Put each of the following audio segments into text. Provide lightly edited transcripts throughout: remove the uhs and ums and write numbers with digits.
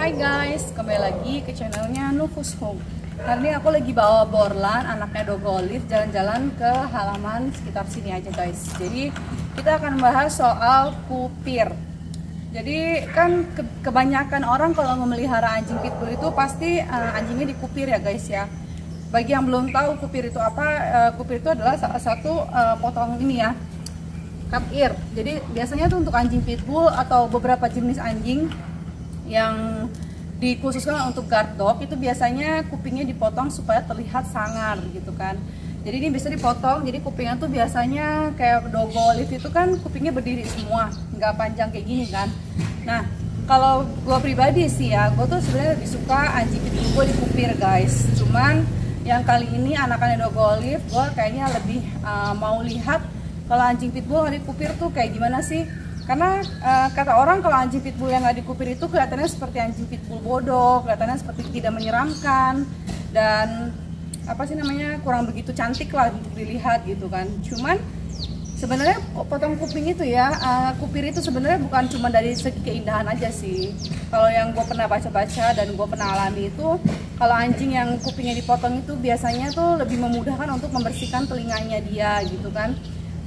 Hai guys, kembali lagi ke channelnya Nufus Home. Hari ini aku lagi bawa Borlan, anaknya Dogo Olive, jalan-jalan ke halaman sekitar sini aja guys. Jadi kita akan bahas soal kupir. Jadi kan kebanyakan orang kalau memelihara anjing pitbull itu pasti anjingnya dikupir ya guys ya. Bagi yang belum tahu kupir itu apa, kupir itu adalah salah satu potong ini ya, cut ear. Jadi biasanya tuh untuk anjing pitbull atau beberapa jenis anjing yang dikhususkan untuk guard dog itu biasanya kupingnya dipotong supaya terlihat sangar gitu kan. Jadi ini bisa dipotong, jadi kupingnya tuh biasanya kayak Dogo Olive itu kan kupingnya berdiri semua, nggak panjang kayak gini kan. Nah kalau gue pribadi sih ya, gue tuh sebenarnya lebih suka anjing pitbull gue dikupir guys. Cuman yang kali ini anakannya Dogo Olive, gue kayaknya lebih mau lihat kalau anjing pitbull nggak dikupir tuh kayak gimana sih. Karena kata orang kalau anjing pitbull yang nggak dikupir itu kelihatannya seperti anjing pitbull bodoh, kelihatannya seperti tidak menyeramkan dan apa sih namanya, kurang begitu cantik lah untuk dilihat gitu kan. Cuman sebenarnya potong kuping itu ya, kupir itu sebenarnya bukan cuma dari segi keindahan aja sih. Kalau yang gue pernah baca-baca dan gue pernah alami itu, kalau anjing yang kupingnya dipotong itu biasanya tuh lebih memudahkan untuk membersihkan telinganya dia gitu kan.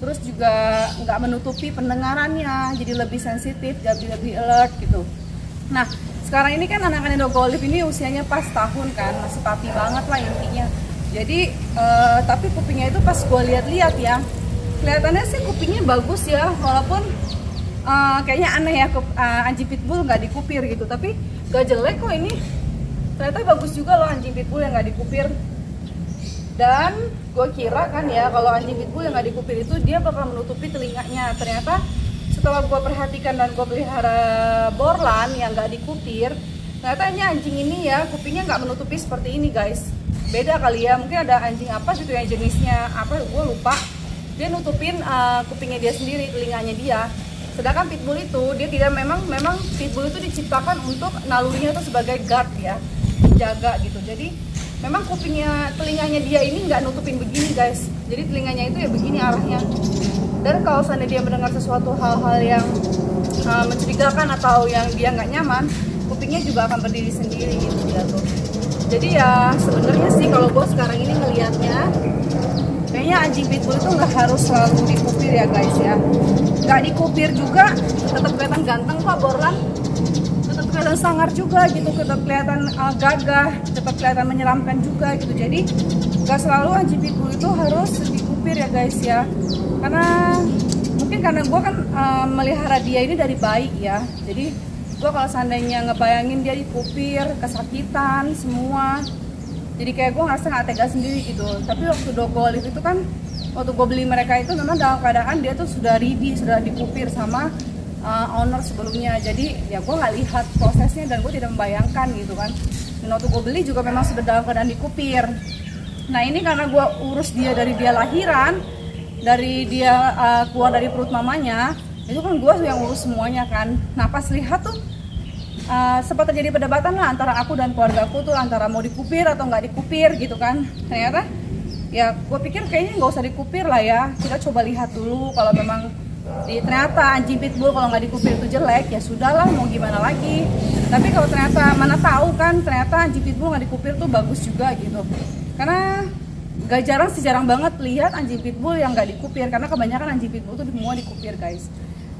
Terus juga nggak menutupi pendengarannya, jadi lebih sensitif, jadi lebih alert gitu. Nah sekarang ini kan anak-anak Dogo Olive ini usianya pas tahun kan, masih papi banget lah intinya. Jadi tapi kupingnya itu pas gue lihat-lihat ya, kelihatannya sih kupingnya bagus ya, walaupun kayaknya aneh ya anjing pitbull nggak dikupir gitu, tapi gak jelek kok ini. Ternyata bagus juga loh anjing pitbull yang nggak dikupir. Dan gue kira kan ya kalau anjing pitbull yang nggak dikupir itu dia bakal menutupi telinganya. Ternyata setelah gue perhatikan dan gue pelihara Borlan yang nggak dikupir, ternyata anjing ini ya kupingnya nggak menutupi seperti ini guys. Beda kali ya, mungkin ada anjing apa gitu yang jenisnya apa gue lupa, dia nutupin kupingnya dia sendiri, telinganya dia. Sedangkan pitbull itu dia tidak, memang pitbull itu diciptakan untuk nalurinya itu sebagai guard ya, menjaga gitu. Jadi memang kupingnya, telinganya dia ini nggak nutupin begini guys. Jadi telinganya itu ya begini arahnya. Dan kalau seandainya dia mendengar sesuatu hal-hal yang mencurigakan atau yang dia nggak nyaman, kupingnya juga akan berdiri sendiri gitu dia tuh. Jadi ya sebenarnya sih kalau gue sekarang ini ngelihatnya, kayaknya anjing pitbull itu nggak harus selalu dikupir ya guys ya. Nggak dikupir juga tetap kelihatan ganteng kok Borlan. Tetap kelihatan sangar juga gitu, tetap kelihatan gagah, tetap kelihatan menyeramkan juga gitu. Jadi gak selalu anjing pitbull itu harus dikupir ya guys ya. Karena mungkin karena gue kan melihara dia ini dari bayi ya. Jadi gue kalau seandainya ngebayangin dia dikupir, kesakitan semua, jadi kayak gue ngerasa gak tega sendiri gitu. Tapi waktu Dogo Olive itu kan, waktu gue beli mereka itu memang dalam keadaan dia tuh sudah ready, sudah dikupir sama owner sebelumnya. Jadi ya gue nggak lihat prosesnya dan gue tidak membayangkan gitu kan. Dan waktu gue beli juga memang sudah dalam keadaan dikupir. Nah ini karena gue urus dia dari dia lahiran, dari dia keluar dari perut mamanya, itu kan gue yang urus semuanya kan. Nah pas lihat tuh sempat terjadi perdebatan lah antara aku dan keluarga aku tuh, antara mau dikupir atau nggak dikupir gitu kan. Ternyata ya gue pikir kayaknya nggak usah dikupir lah ya, kita coba lihat dulu. Kalau memang ternyata anjing pitbull kalau nggak dikupir itu jelek, ya sudahlah, mau gimana lagi. Tapi kalau ternyata, mana tahu kan, ternyata anjing pitbull nggak dikupir tuh bagus juga gitu. Karena gak jarang sih, jarang banget lihat anjing pitbull yang nggak dikupir, karena kebanyakan anjing pitbull tuh semua dikupir guys.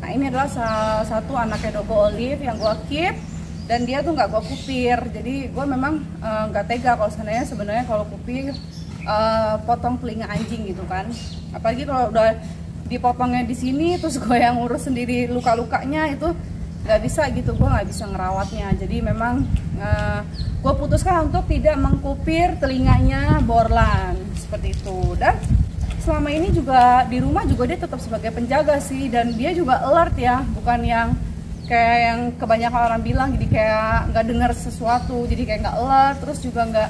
Nah ini adalah salah satu anaknya Dogo Olive yang gue keep, dan dia tuh nggak gue kupir. Jadi gue memang nggak tega kalau sebenarnya kalau kupir potong telinga anjing gitu kan. Apalagi kalau udah dipotongnya di sini terus gue yang ngurus sendiri luka-lukanya, itu nggak bisa gitu, gue nggak bisa ngerawatnya. Jadi memang gue putuskan untuk tidak mengkupir telinganya Borlan seperti itu. Dan selama ini juga di rumah juga dia tetap sebagai penjaga sih, dan dia juga alert ya, bukan yang kayak yang kebanyakan orang bilang jadi kayak nggak dengar sesuatu, jadi kayak nggak alert, terus juga nggak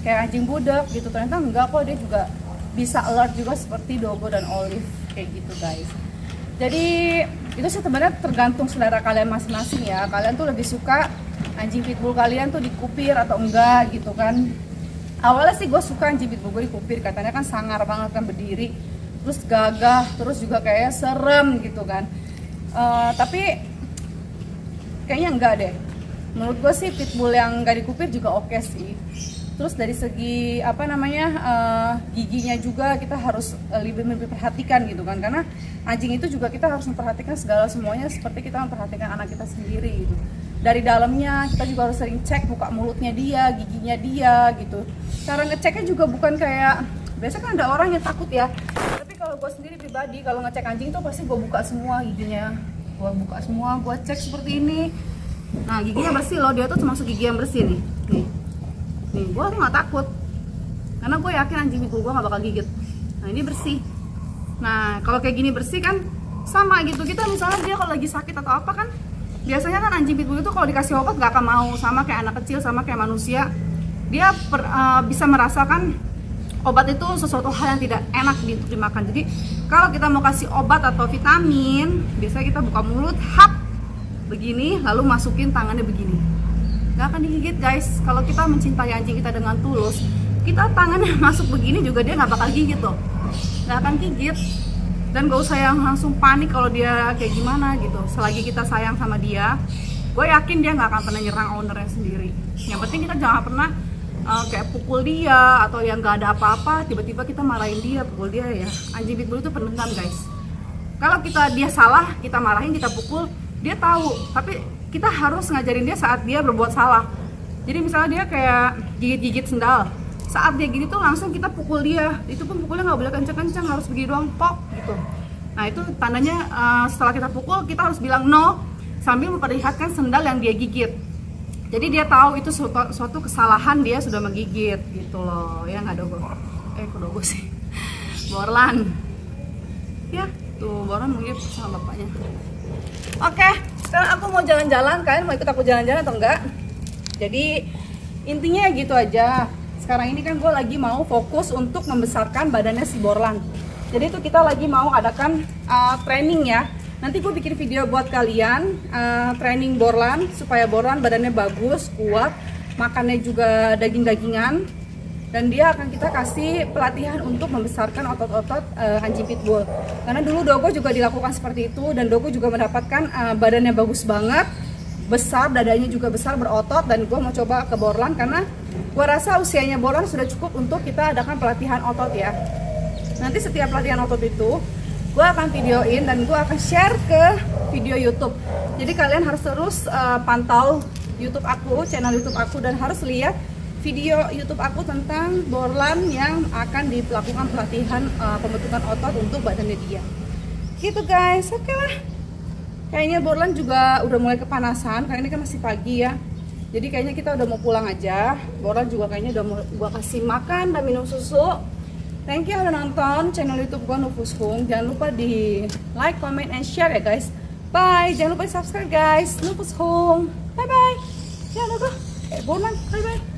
kayak anjing budak gitu. Ternyata enggak kok, dia juga bisa alert juga seperti Dogo dan Olive kayak gitu guys. Jadi itu sih sebenarnya tergantung selera kalian masing-masing ya. Kalian tuh lebih suka anjing pitbull kalian tuh dikupir atau enggak gitu kan. Awalnya sih gue suka anjing pitbull gue dikupir, katanya kan sangar banget kan, berdiri terus gagah, terus juga kayak serem gitu kan. Tapi kayaknya enggak deh. menurut gue sih pitbull yang gak dikupir juga oke sih. Terus dari segi giginya juga kita harus lebih memperhatikan gitu kan, karena anjing itu juga kita harus memperhatikan segala semuanya seperti kita memperhatikan anak kita sendiri gitu. Dari dalamnya kita juga harus sering cek muka mulutnya dia, giginya dia gitu. Cara ngeceknya juga bukan kayak biasa kan ada orang yang takut ya, tapi kalau gue sendiri pribadi kalau ngecek anjing tuh pasti gue buka semua giginya, gue buka semua, gue cek seperti ini. Nah giginya bersih loh, dia tuh termasuk gigi yang bersih nih. Nih, gue tuh nggak takut karena gue yakin anjing pitbull gue nggak bakal gigit. Nah ini bersih. Nah kalau kayak gini bersih kan sama gitu, kita misalnya dia kalau lagi sakit atau apa kan biasanya kan anjing pitbull itu kalau dikasih obat gak akan mau, sama kayak anak kecil, sama kayak manusia. Dia bisa merasakan obat itu sesuatu hal yang tidak enak untuk dimakan. Jadi kalau kita mau kasih obat atau vitamin, biasanya kita buka mulut, hap begini, lalu masukin tangannya begini. Gak akan digigit guys. Kalau kita mencintai anjing kita dengan tulus, kita tangannya masuk begini juga dia nggak bakal gigit loh, nggak akan gigit. Dan gak usah yang langsung panik kalau dia kayak gimana gitu. Selagi kita sayang sama dia, gue yakin dia nggak akan pernah nyerang ownernya sendiri. Yang penting kita jangan pernah kayak pukul dia atau yang nggak ada apa-apa tiba-tiba kita marahin dia, pukul dia ya. Anjing pitbull itu pendendam guys. Kalau dia salah, kita marahin, kita pukul, dia tahu. Tapi kita harus ngajarin dia saat dia berbuat salah. Jadi misalnya dia kayak gigit-gigit sendal, saat dia gini tuh langsung kita pukul dia. Itu pun pukulnya nggak boleh kencang-kencang, harus begini doang, pok gitu. Nah itu tandanya setelah kita pukul kita harus bilang no sambil memperlihatkan sendal yang dia gigit. Jadi dia tahu itu suatu kesalahan dia sudah menggigit gitu loh. Ya nggak dogo? Kok dogo sih? Borlan. Ya tuh Borlan menggigit sama bapaknya. Oke, sekarang aku mau jalan-jalan. Kalian mau ikut aku jalan-jalan atau enggak? Jadi intinya gitu aja. Sekarang ini kan gue lagi mau fokus untuk membesarkan badannya si Borlan. Jadi itu kita lagi mau adakan training ya. Nanti gue bikin video buat kalian training Borlan supaya Borlan badannya bagus, kuat, makannya juga daging-dagingan. Dan dia akan kita kasih pelatihan untuk membesarkan otot-otot anjing pitbull. Karena dulu Dogo juga dilakukan seperti itu dan Dogo juga mendapatkan badannya bagus banget, besar, dadanya juga besar, berotot. Dan gue mau coba ke Borlan karena gue rasa usianya Borlan sudah cukup untuk kita adakan pelatihan otot ya. Nanti setiap pelatihan otot itu gue akan videoin dan gue akan share ke video YouTube. Jadi kalian harus terus pantau YouTube aku, channel YouTube aku, dan harus lihat video YouTube aku tentang Borlan yang akan dilakukan pelatihan pembentukan otot untuk badannya dia. Gitu guys, oke lah. Kayaknya Borlan juga udah mulai kepanasan karena ini kan masih pagi ya. Jadi kayaknya kita udah mau pulang aja. Borlan juga kayaknya udah mau gua kasih makan dan minum susu. Thank you udah nonton channel YouTube gua Nufus Hung. Jangan lupa di like, comment, and share ya guys. Bye. Jangan lupa di subscribe guys. Nufus Hung. Bye bye. Ya udah Borlan. Bye bye.